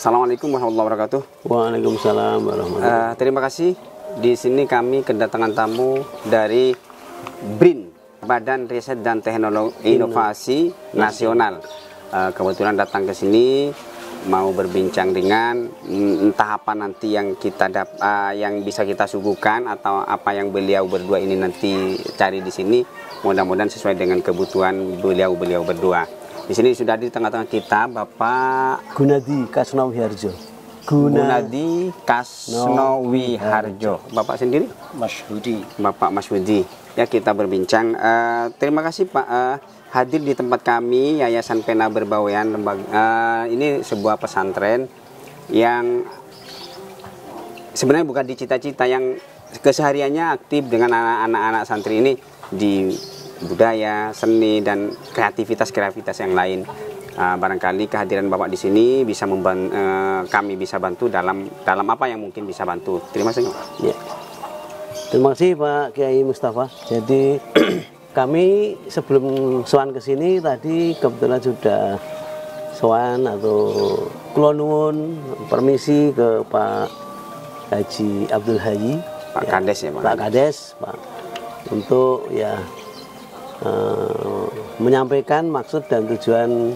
Assalamualaikum warahmatullahi wabarakatuh. Waalaikumsalam warahmatullahi wabarakatuh. Terima kasih. Di sini kami kedatangan tamu dari BRIN, Badan Riset dan Teknologi Inovasi Nasional. Kebetulan datang ke sini mau berbincang dengan entah apa nanti yang yang bisa kita suguhkan atau apa yang beliau berdua ini nanti cari di sini. Mudah-mudahan sesuai dengan kebutuhan beliau berdua. Di sini sudah di tengah-tengah kita Bapak Gunadi Kasnowiharjo. Gunadi Kasnowiharjo. Bapak sendiri? Mas Hudi. Bapak Mas Hudi. Ya, kita berbincang. Terima kasih Pak hadir di tempat kami Yayasan Pena Berbawean. Ini sebuah pesantren yang sebenarnya bukan dicita-cita, yang kesehariannya aktif dengan anak-anak santri ini di budaya, seni, dan kreativitas yang lain. Barangkali kehadiran Bapak di sini bisa kami bisa bantu dalam apa yang mungkin bisa bantu. Terima kasih. Ya. Terima kasih Pak Kiai Mustafa. Jadi kami sebelum sowan ke sini tadi kebetulan sudah sowan atau kulonwun permisi ke Pak Haji Abdul Hayy, Pak Kades ya Pak. Pak Kades, Pak, untuk menyampaikan maksud dan tujuan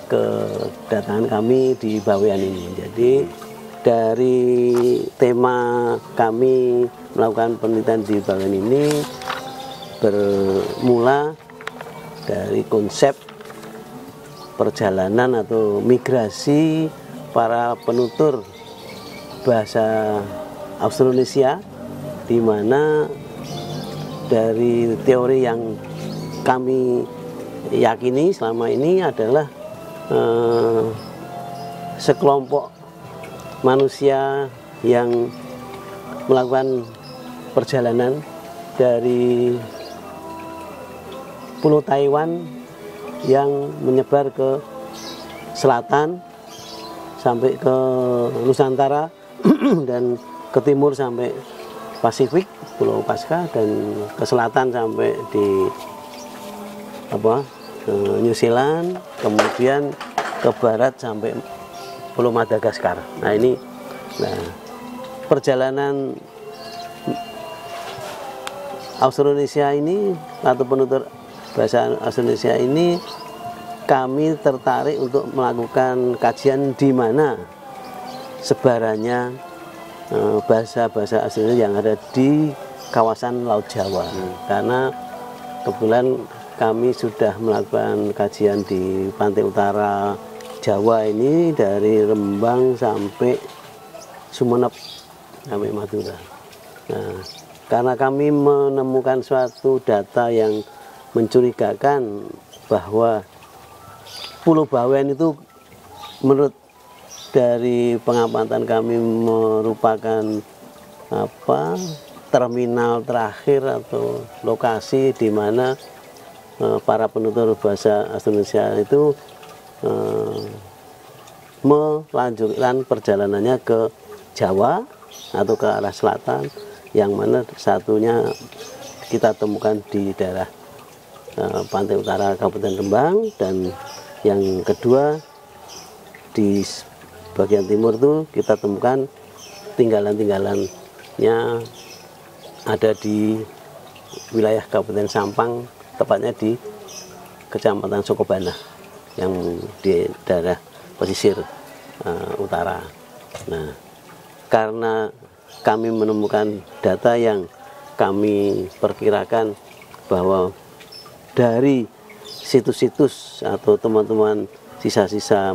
kedatangan kami di Bawean ini. Jadi dari tema kami melakukan penelitian di Bawean ini bermula dari konsep perjalanan atau migrasi para penutur bahasa Austronesia, di mana dari teori yang kami yakini selama ini adalah sekelompok manusia yang melakukan perjalanan dari Pulau Taiwan yang menyebar ke selatan sampai ke Nusantara dan ke timur sampai Pasifik, Pulau Paskah, dan ke selatan sampai di New Zealand, kemudian ke barat sampai Pulau Madagaskar. Nah ini, perjalanan Austronesia ini atau penutur bahasa Austronesia ini kami tertarik untuk melakukan kajian di mana sebarannya bahasa-bahasa Austronesia yang ada di kawasan Laut Jawa. Karena kebetulan kami sudah melakukan kajian di pantai utara Jawa ini, dari Rembang sampai Sumenep sampai Madura. Nah, karena kami menemukan suatu data yang mencurigakan bahwa Pulau Bawean itu menurut dari pengamatan kami merupakan terminal terakhir atau lokasi di mana para penutur bahasa Austronesia itu melanjutkan perjalanannya ke Jawa atau ke arah selatan, yang mana satunya kita temukan di daerah pantai utara Kabupaten Rembang, dan yang kedua di bagian timur itu kita temukan tinggalan-tinggalannya ada di wilayah Kabupaten Sampang, tepatnya di Kecamatan Sokobana yang di daerah pesisir utara. Nah, karena kami menemukan data yang kami perkirakan bahwa dari situs-situs atau teman-teman sisa-sisa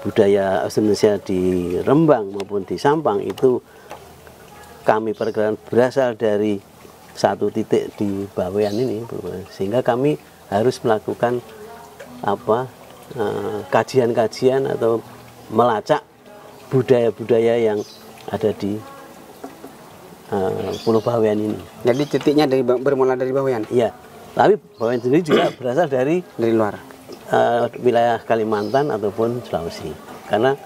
budaya Austronesia di Rembang maupun di Sampang itu kami perkirakan berasal dari satu titik di Bawean ini, sehingga kami harus melakukan kajian-kajian atau melacak budaya-budaya yang ada di Pulau Bawean ini. Jadi titiknya bermula dari Bawean? Iya, tapi Bawean sendiri juga berasal dari luar wilayah Kalimantan ataupun Sulawesi. Karena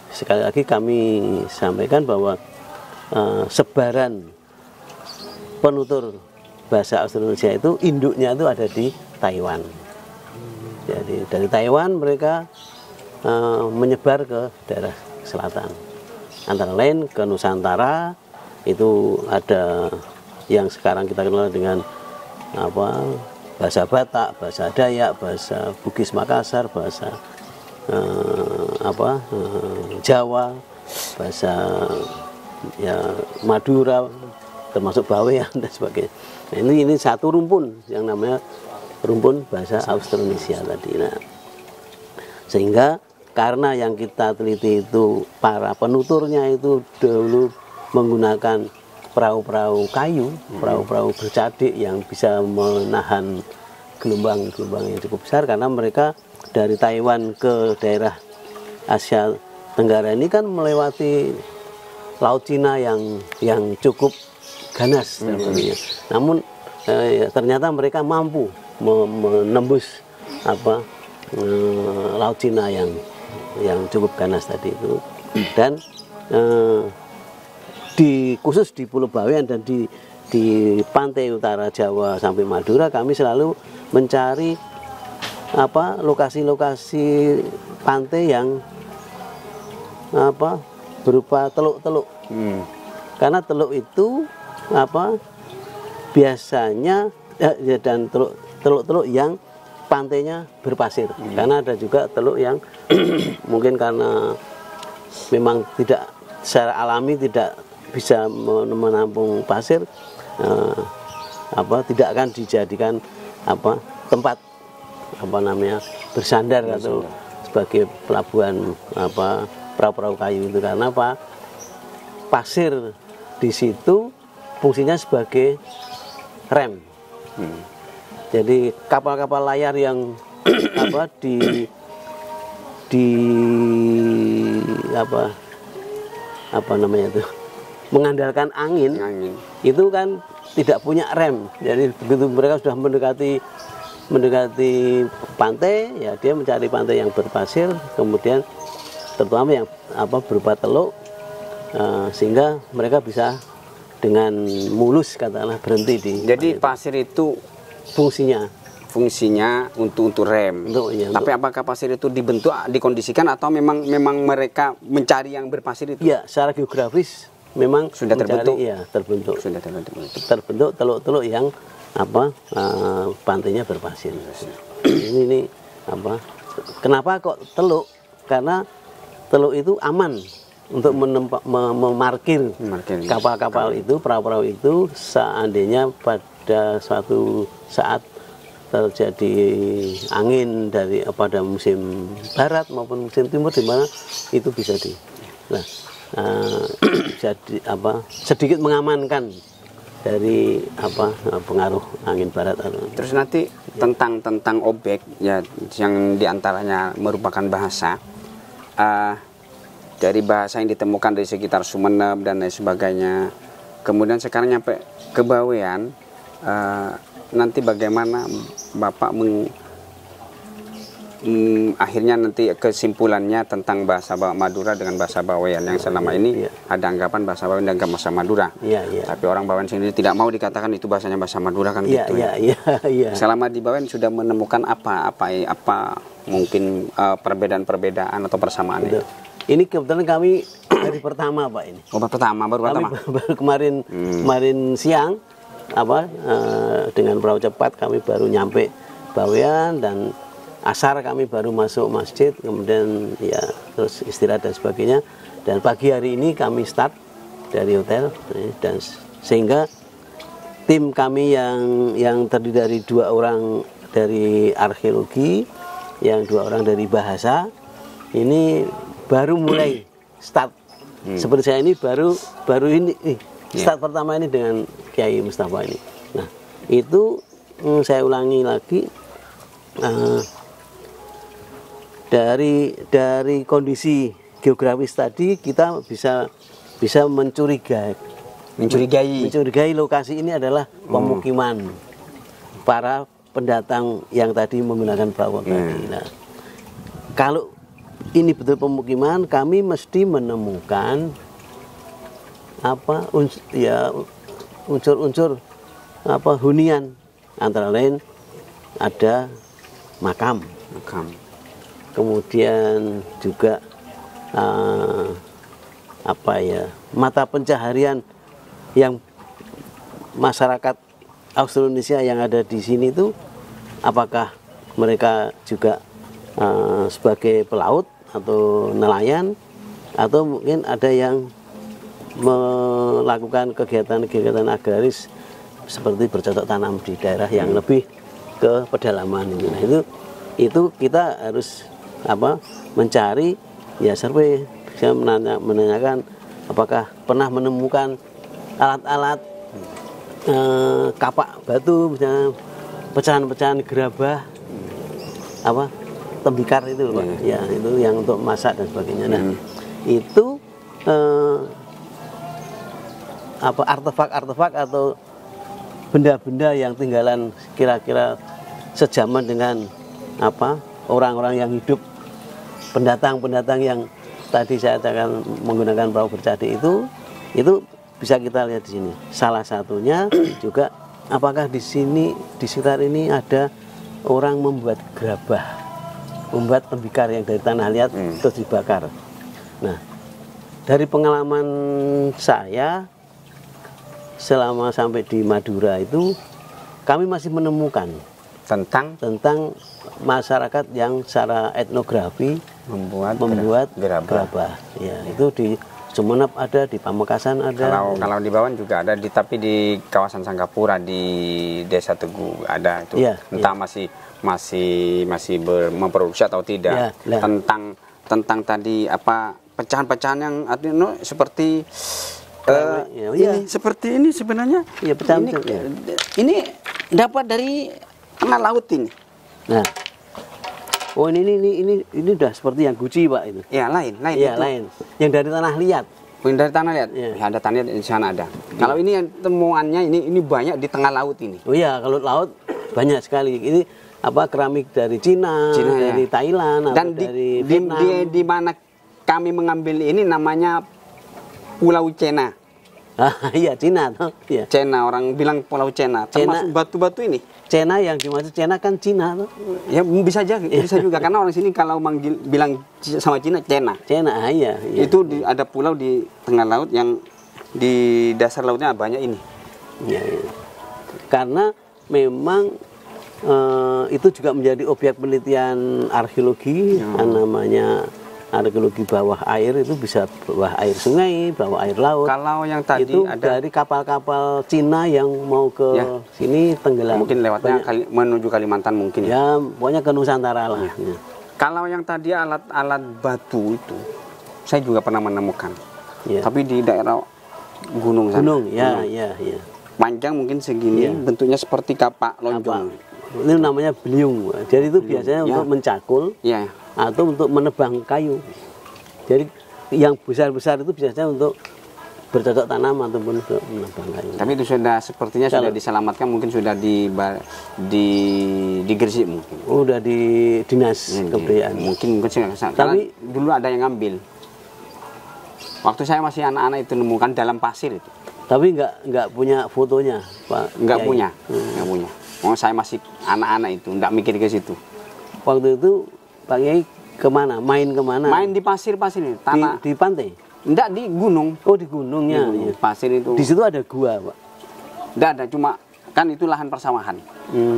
sekali lagi kami sampaikan bahwa sebaran penutur bahasa Austronesia itu induknya itu ada di Taiwan. Jadi dari Taiwan mereka menyebar ke daerah selatan. Antara lain ke Nusantara itu ada yang sekarang kita kenal dengan bahasa Batak, bahasa Dayak, bahasa Bugis Makassar, bahasa Jawa, bahasa Madura, termasuk Bawean dan sebagainya. Nah, ini satu rumpun yang namanya rumpun bahasa Austronesia tadi. Nah, sehingga karena yang kita teliti itu para penuturnya itu dulu menggunakan perahu-perahu kayu, perahu-perahu bercadik yang bisa menahan gelombang-gelombang yang cukup besar, karena mereka dari Taiwan ke daerah Asia Tenggara ini kan melewati Laut Cina yang cukup ganas tentunya. Namun ternyata mereka mampu menembus Laut Cina yang cukup ganas tadi itu. Dan khusus di Pulau Bawean dan di pantai utara Jawa sampai Madura, kami selalu mencari lokasi-lokasi pantai yang berupa teluk-teluk. Karena teluk itu biasanya dan teluk-teluk yang pantainya berpasir. Karena ada juga teluk yang mungkin karena memang tidak secara alami tidak bisa menampung pasir, tidak akan dijadikan tempat bersandar atau sebagai pelabuhan perahu-perahu kayu itu. Karena pasir di situ fungsinya sebagai rem. Jadi kapal-kapal layar yang mengandalkan angin itu kan tidak punya rem. Jadi begitu mereka sudah mendekati pantai, ya dia mencari pantai yang berpasir, kemudian terutama yang berupa teluk, sehingga mereka bisa dengan mulus katakanlah berhenti di. Jadi pasir itu fungsinya untuk rem. Tapi apakah pasir itu dikondisikan atau memang mereka mencari yang berpasir itu? Ya, secara geografis memang sudah terbentuk. Terbentuk teluk-teluk yang pantainya berpasir. Ini kenapa kok teluk? Karena teluk itu aman untuk memarkir kapal-kapal itu, perahu-perahu itu, seandainya pada suatu saat terjadi angin pada musim barat maupun musim timur, di mana itu bisa jadi sedikit mengamankan dari pengaruh angin barat. Terus nanti tentang objek ya yang diantaranya merupakan bahasa, dari bahasa yang ditemukan dari sekitar Sumeneb dan lain sebagainya, kemudian sekarang nyampe ke Bawean, nanti bagaimana Bapak akhirnya nanti kesimpulannya tentang bahasa Madura dengan bahasa Bawean yang selama ini ada anggapan bahasa Bawean dan bahasa Madura. Tapi orang Bawean sendiri tidak mau dikatakan itu bahasanya bahasa Madura kan gitu. Selama di Bawean sudah menemukan apa mungkin perbedaan-perbedaan atau persamaan itu? Ini kebetulan kami hari pertama Pak ini. Baru pertama. Baru kemarin siang dengan perahu cepat kami baru nyampe Bawean, dan asar kami baru masuk masjid, kemudian ya terus istirahat dan sebagainya. Dan pagi hari ini kami start dari hotel, dan sehingga tim kami yang terdiri dari 2 orang dari arkeologi, yang 2 orang dari bahasa, ini baru mulai start. Seperti saya ini baru ini start pertama ini dengan Kiai Mustafa ini. Nah, itu saya ulangi lagi, dari kondisi geografis tadi kita bisa mencurigai lokasi ini adalah pemukiman para pendatang yang tadi menggunakan perahu tadi. Nah, kalau ini betul pemukiman, kami mesti menemukan unsur-unsur hunian, antara lain ada makam. kemudian juga mata pencaharian yang masyarakat Austronesia yang ada di sini itu, apakah mereka juga sebagai pelaut atau nelayan, atau mungkin ada yang melakukan kegiatan-kegiatan agraris seperti bercocok tanam di daerah yang lebih ke pedalaman itu. Nah, itu kita harus mencari, ya survei, saya menanyakan apakah pernah menemukan alat-alat kapak batu, misalnya pecahan-pecahan gerabah, tembikar itu Pak. Ya, itu yang untuk masak dan sebagainya. Nah, itu artefak-artefak atau benda-benda yang tinggalan kira-kira sejaman dengan orang-orang yang hidup, pendatang-pendatang yang tadi saya katakan menggunakan perahu bercadi itu bisa kita lihat di sini. Salah satunya juga apakah di sini, di sekitar ini ada orang membuat gerabah, membuat tembikar yang dari tanah liat terus dibakar. Nah, dari pengalaman saya selama sampai di Madura itu, kami masih menemukan tentang masyarakat yang secara etnografi membuat gerabah. Ya, itu di Sumenep ada, di Pamekasan ada. Kalau di Bawan juga ada, tapi di kawasan Sanggapura di Desa Teguh ada itu. Ya, entah masih memproduksi atau tidak. Ya, tentang tadi pecahan-pecahan yang artinya seperti ini seperti ini sebenarnya. Ya, pecahan ini dapat dari tengah laut ini. Nah, oh ini udah seperti yang guci Pak itu. Ya, lain. Ya, lain. Yang dari tanah liat. Yang dari tanah liat. Ya, ada tanah liat di sana ada. Kalau ini yang temuannya ini banyak di tengah laut ini. Oh iya, kalau laut banyak sekali. Ini keramik dari Cina dari Thailand, dan dari Vietnam. Di mana kami mengambil ini namanya Pulau Cena. Iya, Cina tuh. Ya. Cena, orang bilang Pulau Cena. Termasuk batu-batu ini. Cena yang dimaksud Cena kan Cina tuh. Ya bisa juga karena orang sini kalau bilang sama Cina Cena. Cena, iya. Itu ada pulau di tengah laut yang di dasar lautnya banyak ini. Ya. Karena memang itu juga menjadi objek penelitian arkeologi, namanya arkeologi bawah air. Itu bisa bawah air sungai, bawah air laut. Kalau yang tadi itu ada dari kapal-kapal Cina yang mau ke sini tenggelam. Mungkin lewatnya menuju Kalimantan mungkin. Ya, pokoknya ke Nusantara lah. Ya. Kalau yang tadi alat-alat batu itu, saya juga pernah menemukan. Ya. Tapi di daerah gunung sana. Gunung. Ya. Panjang mungkin segini, bentuknya seperti kapak lonjong. Ini namanya beliung. Jadi itu biasanya untuk mencakul. Ya. Atau untuk menebang kayu. Jadi yang besar-besar itu biasanya untuk bercocok tanam ataupun untuk menebang kayu. Tapi itu sepertinya sudah diselamatkan, mungkin sudah di Gresik mungkin. Udah di dinas kebudayaan. Mungkin tapi dulu ada yang ngambil. Waktu saya masih anak-anak itu nemukan dalam pasir itu. Tapi nggak punya fotonya, Pak. Nggak punya. Oh, saya masih anak-anak itu, nggak mikir ke situ. Waktu itu Pak Kiai kemana? Main kemana? Main di pasir-pasir ini, tanah. Di pantai? Enggak, di gunung. Oh, di gunungnya. Di gunung. Pasir itu. Di situ ada gua, Pak? Enggak ada, cuma kan itu lahan persawahan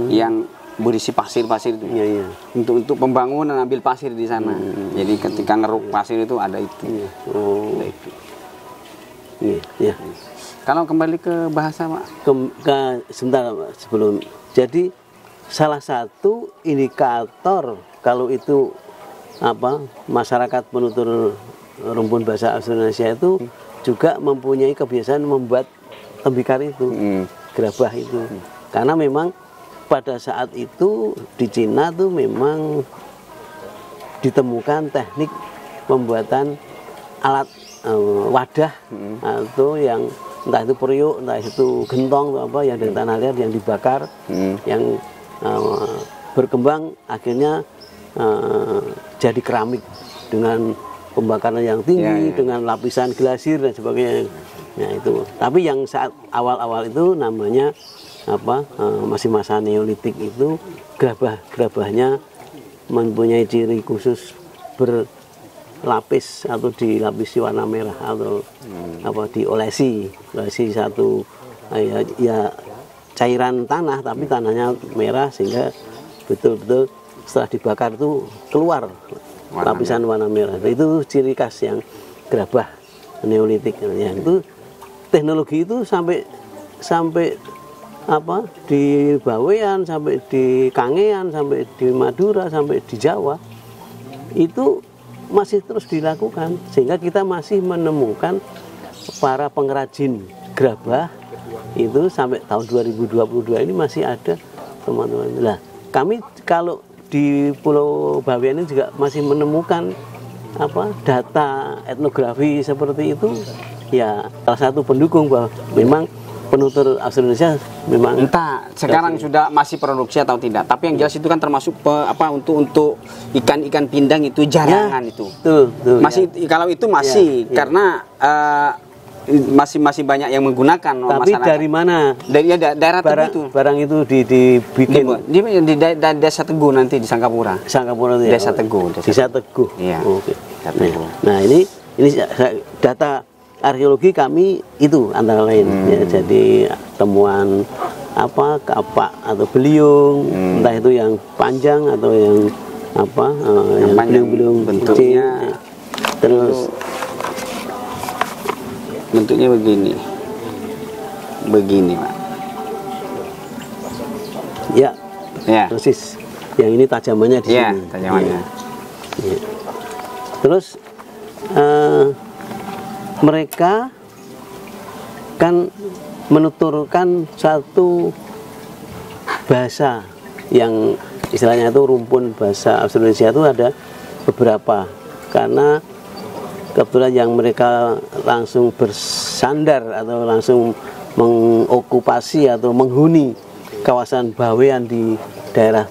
yang berisi pasir-pasir itu. Iya. Untuk pembangunan ambil pasir di sana. Jadi ketika ngeruk pasir itu ada itu. Oh. Ada itu. Iya. Kalau kembali ke bahasa, Pak. Sebentar, Pak, sebelum. Jadi salah satu indikator kalau itu masyarakat penutur rumpun bahasa Austronesia itu juga mempunyai kebiasaan membuat tembikar itu, gerabah itu. Karena memang pada saat itu di Cina tuh memang ditemukan teknik pembuatan alat wadah atau yang entah itu periuk, entah itu gentong atau yang dari tanah liat yang dibakar, yang berkembang akhirnya jadi keramik dengan pembakaran yang tinggi, dengan lapisan glasir dan sebagainya. Nah, itu. Tapi yang saat awal-awal itu namanya masih masa Neolitik itu gerabahnya mempunyai ciri khusus berlapis atau dilapisi warna merah atau diolesi satu ya cairan tanah, tapi tanahnya merah sehingga betul-betul setelah dibakar itu keluar lapisan warna merah. Itu ciri khas yang gerabah Neolitik. Ya, itu teknologi itu sampai di Bawean, sampai di Kangean, sampai di Madura, sampai di Jawa itu masih terus dilakukan, sehingga kita masih menemukan para pengrajin gerabah itu sampai tahun 2022 ini masih ada, teman-teman. Nah, kami kalau di Pulau Bawean ini juga masih menemukan data etnografi seperti itu, ya salah satu pendukung bahwa memang penutur asal Indonesia memang entah sekarang sudah masih produksi atau tidak, tapi yang jelas itu kan termasuk untuk ikan pindang itu jarangan ya, itu masih ya. Kalau itu masih ya, karena masih banyak yang menggunakan. Tapi masyarakat. Dari mana? Dari daerah Teguh itu. Barang itu dibikin di Desa Teguh nanti di Sangkapura. Sangkapura itu ya. Desa Teguh. Desa Teguh. Iya. Oke. Nah, ini data arkeologi kami itu antara lain ya, jadi temuan kapak atau beliung, entah itu yang panjang atau yang yang beliung-beliung bentuknya kecil, terus bentuknya begini Pak ya persis, yang ini tajamannya di sini tajamannya ya. Terus mereka kan menuturkan satu bahasa yang istilahnya itu rumpun bahasa Indonesia itu ada beberapa, karena kebetulan yang mereka langsung bersandar atau langsung mengokupasi atau menghuni kawasan Bawean di daerah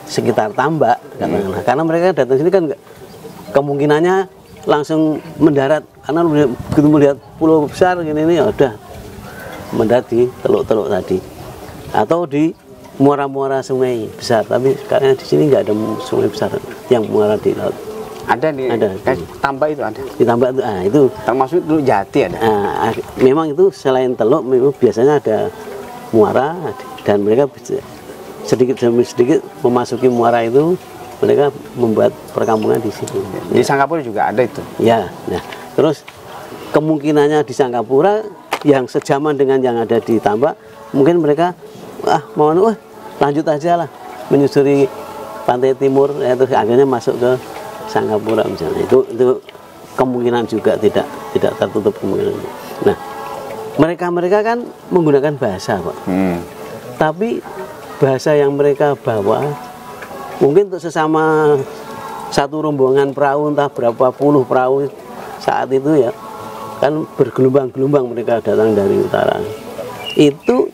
sekitar Tambak, karena mereka datang sini kan kemungkinannya langsung mendarat, karena begitu melihat pulau besar gini ya udah mendarat di teluk-teluk tadi atau di muara-muara sungai besar. Tapi karena di sini nggak ada sungai besar yang muara di laut. Ada Tambak itu ada. Di Tambak itu itu termasuk dulu Jati ada. Memang itu selain teluk memang biasanya ada muara, dan mereka sedikit demi sedikit memasuki muara itu, mereka membuat perkampungan di situ. Di Sangkapura juga ada itu. Ya, nah terus kemungkinannya di Sangkapura yang sejaman dengan yang ada di Tambak, mungkin mereka lanjut aja lah menyusuri pantai timur, terus akhirnya masuk ke Sangkapura misalnya. Itu kemungkinan juga tidak tertutup kemungkinan. Nah, mereka kan menggunakan bahasa, Pak. Tapi bahasa yang mereka bawa mungkin untuk sesama satu rombongan perahu, entah berapa puluh perahu saat itu ya, kan bergelombang-gelombang mereka datang dari utara. Itu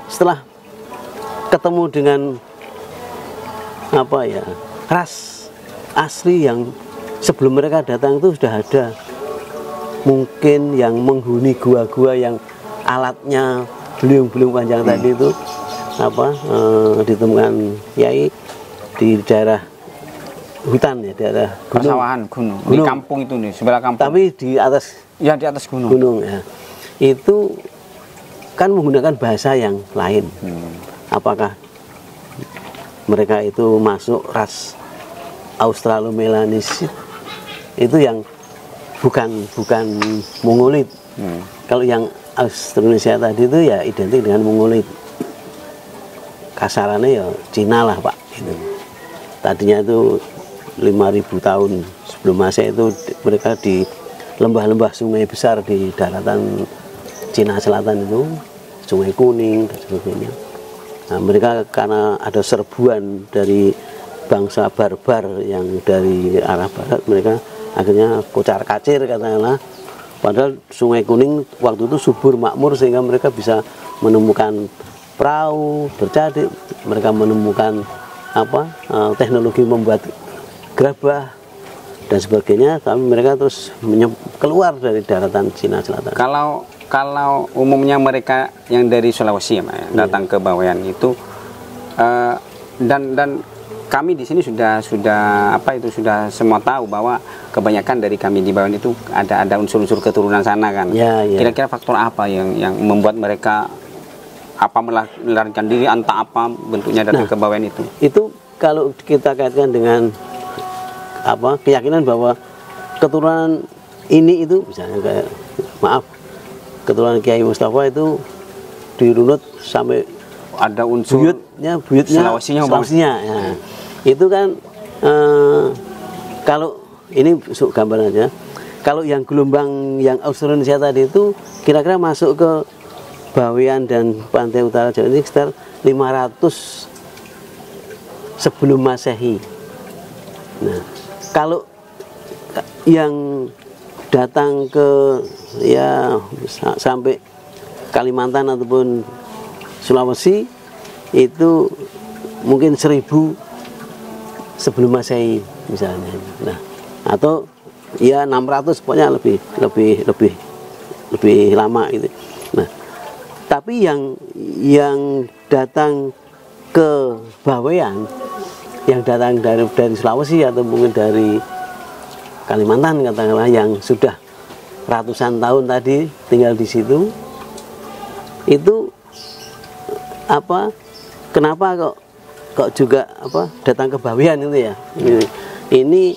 setelah ketemu dengan ras asli yang sebelum mereka datang itu sudah ada, mungkin yang menghuni gua-gua yang alatnya beliung-beliung panjang tadi itu ditemukan Yai di daerah hutan ya, daerah gunung. Di kampung itu nih, sebelah kampung. Tapi di atas gunung. Gunung ya. Itu kan menggunakan bahasa yang lain. Apakah mereka itu masuk ras Australomelanesis itu yang bukan Mongolit. Kalau yang Australasia tadi itu ya identik dengan Mongolit. Kasarannya ya Cina lah, Pak. Gitu. Tadinya itu 5.000 tahun sebelum Masehi itu mereka di lembah-lembah sungai besar di daratan Cina Selatan itu, Sungai Kuning dan sebagainya. Nah, mereka karena ada serbuan dari bangsa barbar yang dari arah barat, mereka akhirnya kocar-kacir katakanlah. Padahal Sungai Kuning waktu itu subur makmur sehingga mereka bisa menemukan perahu bercadik, mereka menemukan teknologi membuat gerabah dan sebagainya, tapi mereka terus keluar dari daratan Cina Selatan. Kalau umumnya mereka yang dari Sulawesi datang ke Bawean itu dan kami di sini sudah semua tahu bahwa kebanyakan dari kami di Bawean itu ada unsur-unsur keturunan sana kan. Ya, ya. Kira-kira faktor apa yang membuat mereka melarikan diri, entah apa bentuknya datang ke Bawean itu? Itu kalau kita kaitkan dengan keyakinan bahwa keturunan ini itu misalnya kayak keturunan Kiai Mustafa itu dirunut sampai ada unsur buyutnya Sulawesinya ya. Itu kan kalau ini gambaran aja. Kalau yang gelombang yang Austronesia tadi itu kira-kira masuk ke Bawean dan pantai utara Jawa ini sekitar 500 sebelum Masehi. Nah, kalau yang datang ke sampai Kalimantan ataupun Sulawesi itu mungkin 1000 sebelum Masehi misalnya. Nah, atau 600 pokoknya lebih lama gitu. Nah, tapi yang datang ke Bawean, yang datang dari Sulawesi atau mungkin dari Kalimantan katakanlah, yang sudah ratusan tahun tadi tinggal di situ, itu kenapa kok juga datang ke Bawean itu ya? Ini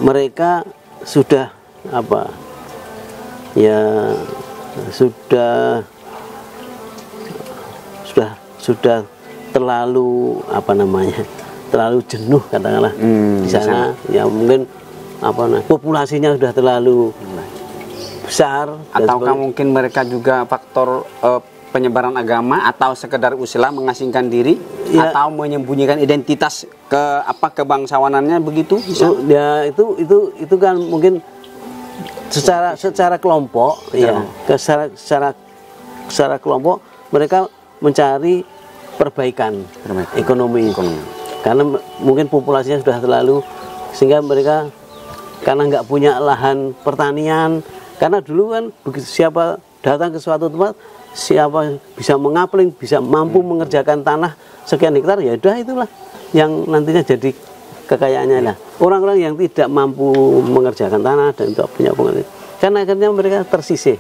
mereka sudah sudah terlalu terlalu jenuh katakanlah di sana. Ya mungkin populasinya sudah terlalu besar, ataukah mungkin mereka juga faktor penyebaran agama atau sekedar usaha mengasingkan diri atau menyembunyikan identitas kebangsawanannya begitu bisa? Ya itu kan mungkin secara kelompok secara kelompok mereka mencari perbaikan ekonomi. Karena mungkin populasinya sudah terlalu, sehingga mereka karena nggak punya lahan pertanian. Karena dulu kan siapa datang ke suatu tempat, siapa bisa mengapling, bisa mampu mengerjakan tanah sekian hektar, ya udah itulah yang nantinya jadi kekayaannya lah. Orang-orang yang tidak mampu mengerjakan tanah dan tidak punya pengertian, kan akhirnya mereka tersisih.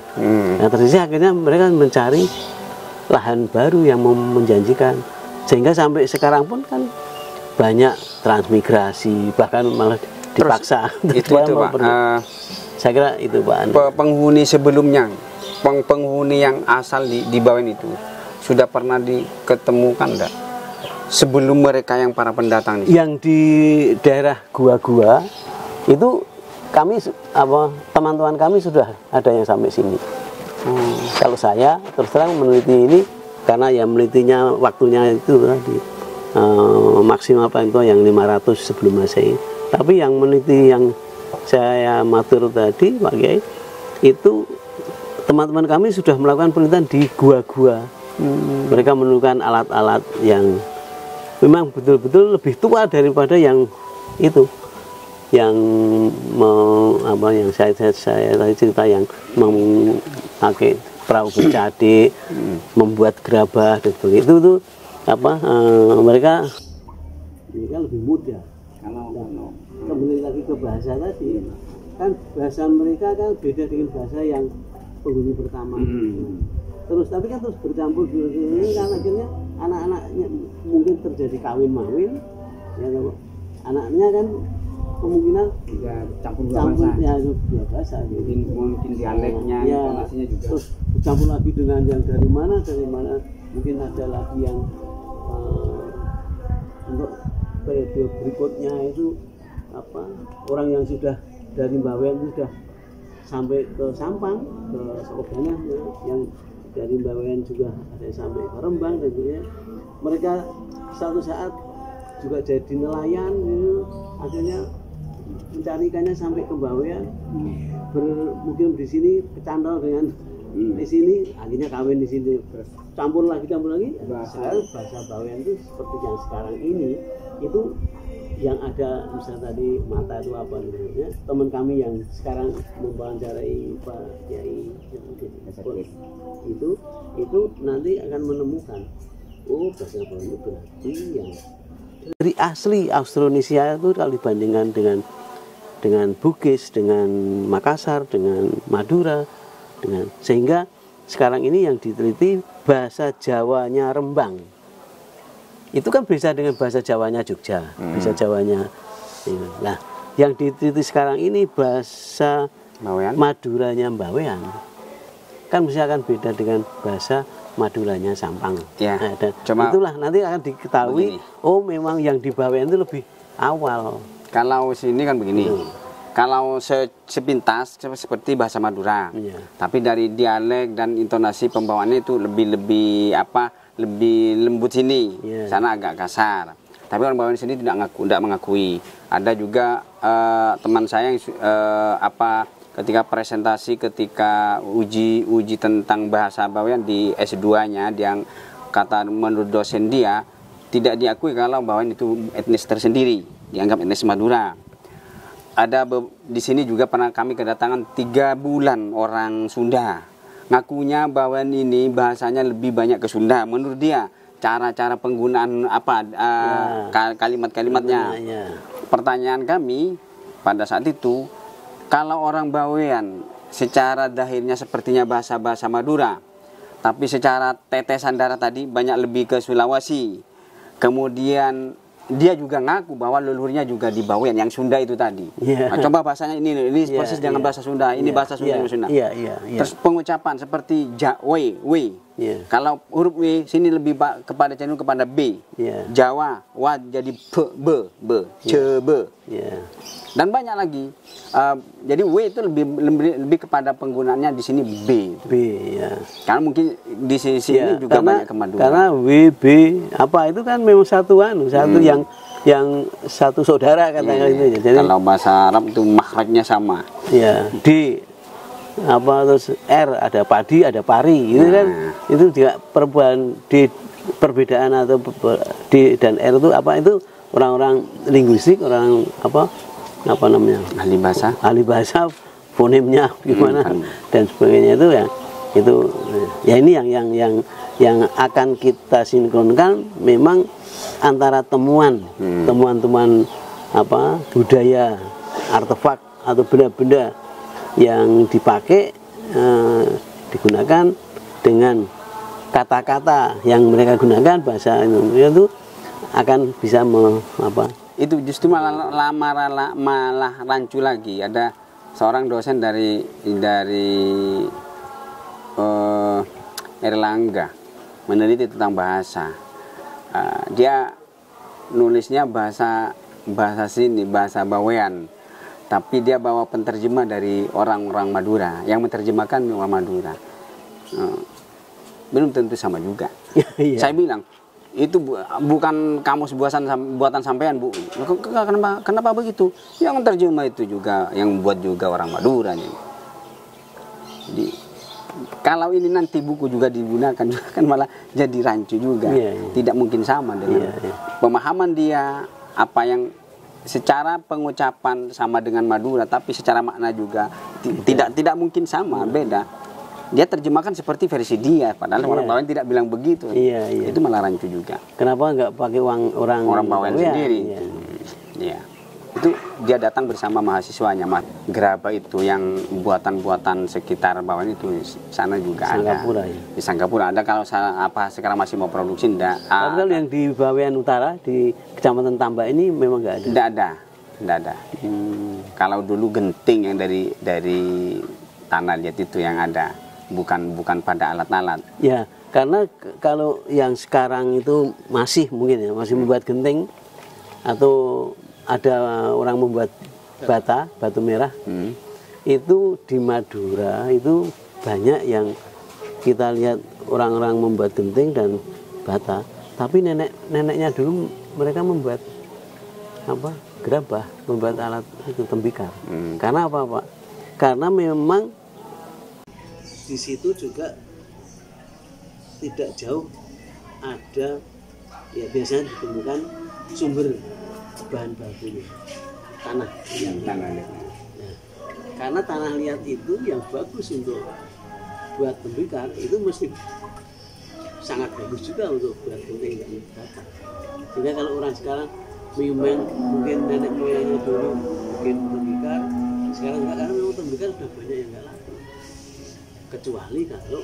Nah, tersisih akhirnya mereka mencari lahan baru yang menjanjikan, sehingga sampai sekarang pun kan banyak transmigrasi, bahkan malah dipaksa. Itu Pak. Saya kira itu Pak. Penghuni sebelumnya, penghuni yang asal di Bawean itu sudah pernah diketemukan enggak? Sebelum mereka yang para pendatang ini? Yang di daerah gua-gua itu kami teman-teman kami sudah ada yang sampai sini. Kalau saya terus terang meneliti ini karena ya menelitinya waktunya itu tadi maksimal itu yang 500 sebelum Masehi. Tapi yang meneliti yang saya matur tadi Pak Kiai itu teman-teman kami sudah melakukan penelitian di gua-gua. Mereka menemukan alat-alat yang memang betul-betul lebih tua daripada yang itu, yang yang saya tadi cerita, yang memakai perahu bercade, membuat gerabah dan sebagainya. Itu mereka lebih mudah. Kalau kembali lagi ke bahasa tadi, kan bahasa mereka kan beda dengan bahasa yang penghuni pertama. Terus tapi kan terus bercampur ini kan akhirnya anak-anaknya mungkin terjadi kawin mawin, ya anaknya kan kemungkinan campur dua bahasa, mungkin dialeknya, intonasinya juga. Terus bercampur lagi dengan yang dari mana mungkin ada lagi yang untuk periode berikutnya itu orang yang sudah dari Bawean sudah sampai ke Sampang, ke Sokobanya, yang dari Bawean juga ada yang sampai ke Rembang dan sebagainya. Mereka suatu saat juga jadi nelayan, akhirnya mencari ikannya sampai ke Bawean, mungkin di sini kecantol dengan di sini, akhirnya kawin di sini, campur lagi bahasa Bawean itu seperti yang sekarang ini itu yang ada misalnya tadi mata itu apa namanya, teman kami yang sekarang mewawancarai Pak Kiai itu nanti akan menemukan bahasa Bawang itu berarti yang dari asli Austronesia itu kalau dibandingkan dengan Bugis, dengan Makassar, dengan Madura, sehingga sekarang ini yang diteliti bahasa Jawanya Rembang itu kan bisa dengan bahasa Jawanya Jogja, bahasa Jawanya. Nah, yang diteliti sekarang ini bahasa Bawean. Maduranya Bawean, kan bisa akan beda dengan bahasa Maduranya Sampang. Ya. Nah, dan Cuma itulah nanti akan diketahui. Begini. Memang yang di Bawean itu lebih awal. Kalau sini kan begini. Kalau sepintas seperti bahasa Madura, tapi dari dialek dan intonasi pembawaannya itu lebih lembut sini, sana agak kasar. Tapi orang Bawean sini tidak mengakui. Ada juga teman saya yang ketika presentasi, ketika uji tentang bahasa Bawean di S2-nya, yang kata menurut dosen dia tidak diakui kalau Bawean itu etnis tersendiri, dianggap etnis Madura. Ada di sini juga pernah kami kedatangan 3 bulan orang Sunda, ngakunya Bawean ini bahasanya lebih banyak ke Sunda. Menurut dia cara-cara penggunaan kalimat-kalimatnya. Pertanyaan kami pada saat itu, kalau orang Bawean secara dahirnya sepertinya bahasa Madura, tapi secara tetesan darah tadi banyak lebih ke Sulawesi. Kemudian dia juga ngaku bahwa leluhurnya juga di Bawean, yang Sunda itu tadi. Nah, coba bahasanya ini persis dengan bahasa Sunda, ini bahasa Sunda. Terus pengucapan seperti we. Kalau huruf W sini lebih kepada cenderung kepada B. Jawa, wa jadi be, cebe. Dan banyak lagi. Jadi W itu lebih kepada penggunaannya di sini B. Karena mungkin di sini juga banyak kemaduan. Karena W, B, itu kan memang satu yang satu saudara katanya itu. Jadi kalau bahasa Arab itu makhrajnya sama. D terus R, ada padi, ada pari, itu kan itu juga perbedaan atau D dan R itu itu orang-orang linguistik, orang ahli bahasa fonemnya gimana dan sebagainya itu ini yang akan kita sinkronkan memang antara temuan budaya, artefak atau benda-benda yang dipakai digunakan dengan kata-kata yang mereka gunakan, bahasa Indonesia itu akan bisa itu justru malah rancu lagi. Ada seorang dosen dari Erlangga meneliti tentang bahasa. Dia nulisnya bahasa sini, bahasa Bawean, tapi dia bawa penterjemah dari orang-orang Madura yang menerjemahkan orang Madura. Belum tentu sama juga. Saya bilang itu bukan kamus buatan sampean, Bu. Kenapa begitu? Yang terjemah itu juga, yang buat juga orang Madura nih. Jadi kalau ini nanti buku juga digunakan juga kan malah jadi rancu juga. Tidak mungkin sama dengan pemahaman dia, apa yang secara pengucapan sama dengan Madura, tapi secara makna juga tidak mungkin sama, beda. Dia terjemahkan seperti versi dia, padahal orang Bawean tidak bilang begitu. Itu malah rancu juga. Kenapa nggak pakai orang Bawean sendiri? Itu dia datang bersama mahasiswanya, gerabah itu yang buatan sekitar Bawean itu sana juga Sanggapura, ada. Di Sanggapura ada. Kalau sekarang masih mau produksi enggak. Kalau yang di Bawean Utara di Kecamatan Tambak ini memang nggak ada. Enggak ada. Kalau dulu genting yang dari tanah liat itu yang ada, bukan pada alat-alat. Ya, karena kalau yang sekarang itu masih masih membuat genting, atau ada orang membuat batu merah, itu di Madura itu banyak yang kita lihat orang-orang membuat genting dan bata, tapi neneknya dulu mereka membuat gerabah, membuat alat itu tembikar. Karena apa, Pak? Karena memang di situ juga tidak jauh ada, ya biasanya ditemukan sumber bahan bakunya tanah yang tanah liat. Nah, karena tanah liat itu yang bagus untuk buat tembikar itu mesti sangat bagus juga untuk buat penting dan bakar. Sehingga kalau orang sekarang memang mungkin nenek moyangnya dulu mungkin tembikar, sekarang enggak, karena memang tembikar sudah banyak yang enggak laku. Kecuali kalau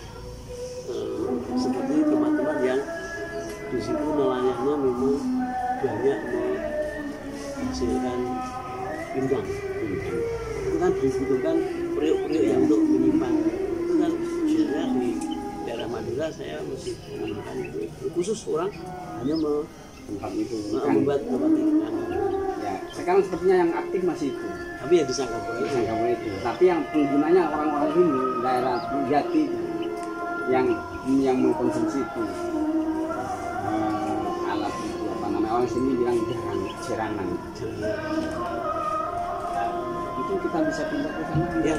seperti teman-teman yang di situ nelayannya memang banyak menghasilkan pindang. Itu kan dibutuhkan periuk-periuk yang untuk menyimpan. Itu kan biasanya di daerah Madura saya masih menemukan itu. Khusus orang hanya Tempat itu membuat tempat ikan. ya, sekarang sepertinya yang aktif masih itu. Tapi ya disangka boleh. Disangka boleh itu. Tapi yang penggunanya orang-orang sini daerah Jati yang mengkonsumsi itu alat itu apa namanya, orang sini bilang jerangan. Itu kita bisa pindah ke sana. Ya.